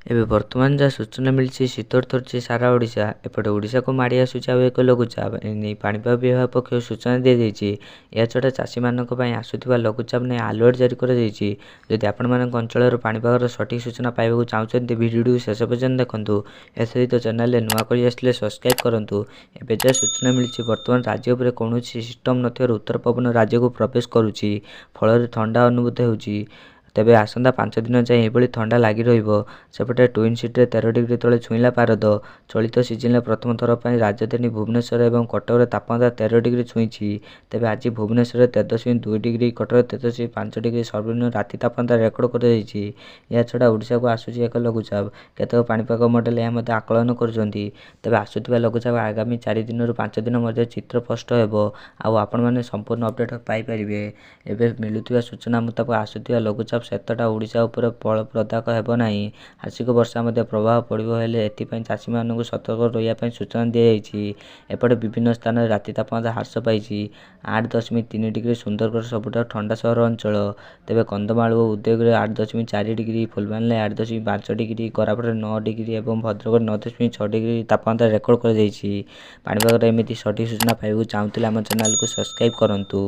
ଏବେ ବର୍ତ୍ତମାନ ଯାହା ସୂଚନା ମିଳିଛି ଶୀତ ଥରୁଛି ସାରା ଓଡ଼ିଶା। ଏପଟେ ଓଡ଼ିଶାକୁ ମାଡ଼ି ଆସୁଛି ଆଉ ଏକ ଲଘୁଚାପ। ଏନେଇ ପାଣିପାଗ ବିଭାଗ ପକ୍ଷରୁ ସୂଚନା ଦିଆଯାଇଛି। ଏହାଛଡ଼ା ଚାଷୀମାନଙ୍କ ପାଇଁ ଆସୁଥିବା ଲଘୁଚାପ ନେଇ ଆଲର୍ଟ ଜାରି କରାଯାଇଛି। ଯଦି ଆପଣମାନଙ୍କ ଅଞ୍ଚଳର ପାଣିପାଗର ସଠିକ୍ ସୂଚନା ପାଇବାକୁ ଚାହୁଁଛନ୍ତି ଭିଡ଼ିଓଟିକୁ ଶେଷ ପର୍ଯ୍ୟନ୍ତ ଦେଖନ୍ତୁ। ଏସହିତ ଚ୍ୟାନେଲରେ ନୂଆ କରି ଆସିଲେ ସବସ୍କ୍ରାଇବ୍ କରନ୍ତୁ। ଏବେ ଯାହା ସୂଚନା ମିଳିଛି ବର୍ତ୍ତମାନ ରାଜ୍ୟ ଉପରେ କୌଣସି ସିଷ୍ଟମ ନଥିବାରୁ ଉତ୍ତର ପବନ ରାଜ୍ୟକୁ ପ୍ରବେଶ କରୁଛି। ଫଳରେ ଥଣ୍ଡା ଅନୁଭୂତ ହେଉଛି। ତେବେ ଆସନ୍ତା 5 ଦିନ ଯାଏଁ ଏଭଳି ଥଣ୍ଡା ଲାଗି ରହିବ। ସେପଟେ ଟ୍ୱିନ୍ ସିଟିରେ 13 ଡିଗ୍ରୀ ତଳେ ଛୁଇଁଲା ପାରଦ। ଚଳିତ ସିଜିନ୍ରେ ପ୍ରଥମ ଥର ପାଇଁ ରାଜଧାନୀ ଭୁବନେଶ୍ୱର ଏବଂ କଟକରେ ତାପମାତ୍ରା 13 ଡିଗ୍ରୀ ଛୁଇଁଛି। ତେବେ ଆଜି ଭୁବନେଶ୍ୱରରେ 13.2 ଡିଗ୍ରୀ, କଟକରେ 13.5 ଡିଗ୍ରୀ ସର୍ବନିମ୍ନ ରାତି ତାପମାତ୍ରା ରେକର୍ଡ କରାଯାଇଛି। ଏହାଛଡ଼ା ଓଡ଼ିଶାକୁ ଆସୁଛି ଏକ ଲଘୁଚାପ। କେତେକ ପାଣିପାଗ ମଡେଲ ଏହା ମଧ୍ୟ ଆକଳନ କରୁଛନ୍ତି। ତେବେ ଆସୁଥିବା ଲଘୁଚାପ ଆଗାମୀ 4 ଦିନରୁ 5 ଦିନ ମଧ୍ୟରେ ଚିତ୍ର ସ୍ପଷ୍ଟ ହେବ। ଆଉ ଆପଣମାନେ ସମ୍ପୂର୍ଣ୍ଣ ଅପଡେଟ୍ ପାଇପାରିବେ। ଏବେ ମିଳୁଥିବା ସୂଚନା ମୁତାବକ ଆସୁଥିବା ଲଘୁଚାପ ସେତେଟା ଓଡ଼ିଶା ଉପରେ ଫଳପ୍ରଦାୟକ ହେବ ନାହିଁ। ଆଂଶିକ ବର୍ଷା ମଧ୍ୟ ପ୍ରଭାବ ପଡ଼ିବ। ହେଲେ ଏଥିପାଇଁ ଚାଷୀମାନଙ୍କୁ ସତର୍କ ରହିବା ପାଇଁ ସୂଚନା ଦିଆଯାଇଛି। ଏପଟେ ବିଭିନ୍ନ ସ୍ଥାନରେ ରାତି ତାପମାତ୍ରା ହ୍ରାସ ପାଇଛି। 8.3 ଡିଗ୍ରୀ ସୁନ୍ଦରଗଡ଼ ସବୁଠାରୁ ଥଣ୍ଡା ସହର ଅଞ୍ଚଳ। ତେବେ କନ୍ଧମାଳ ଓ ଉଦୟଗିରିରେ 8.4 ଡିଗ୍ରୀ, ଫୁଲବାଣୀରେ 8.5 ଡିଗ୍ରୀ, କୋରାପୁଟରେ 9 ଡିଗ୍ରୀ ଏବଂ ଭଦ୍ରକରେ 9.6 ଡିଗ୍ରୀ ତାପମାତ୍ରା ରେକର୍ଡ କରାଯାଇଛି। ପାଣିପାଗର ଏମିତି ସଠିକ୍ ସୂଚନା ପାଇବାକୁ ଚାହୁଁଥିଲେ ଆମ ଚ୍ୟାନେଲକୁ ସବସ୍କ୍ରାଇବ୍ କରନ୍ତୁ।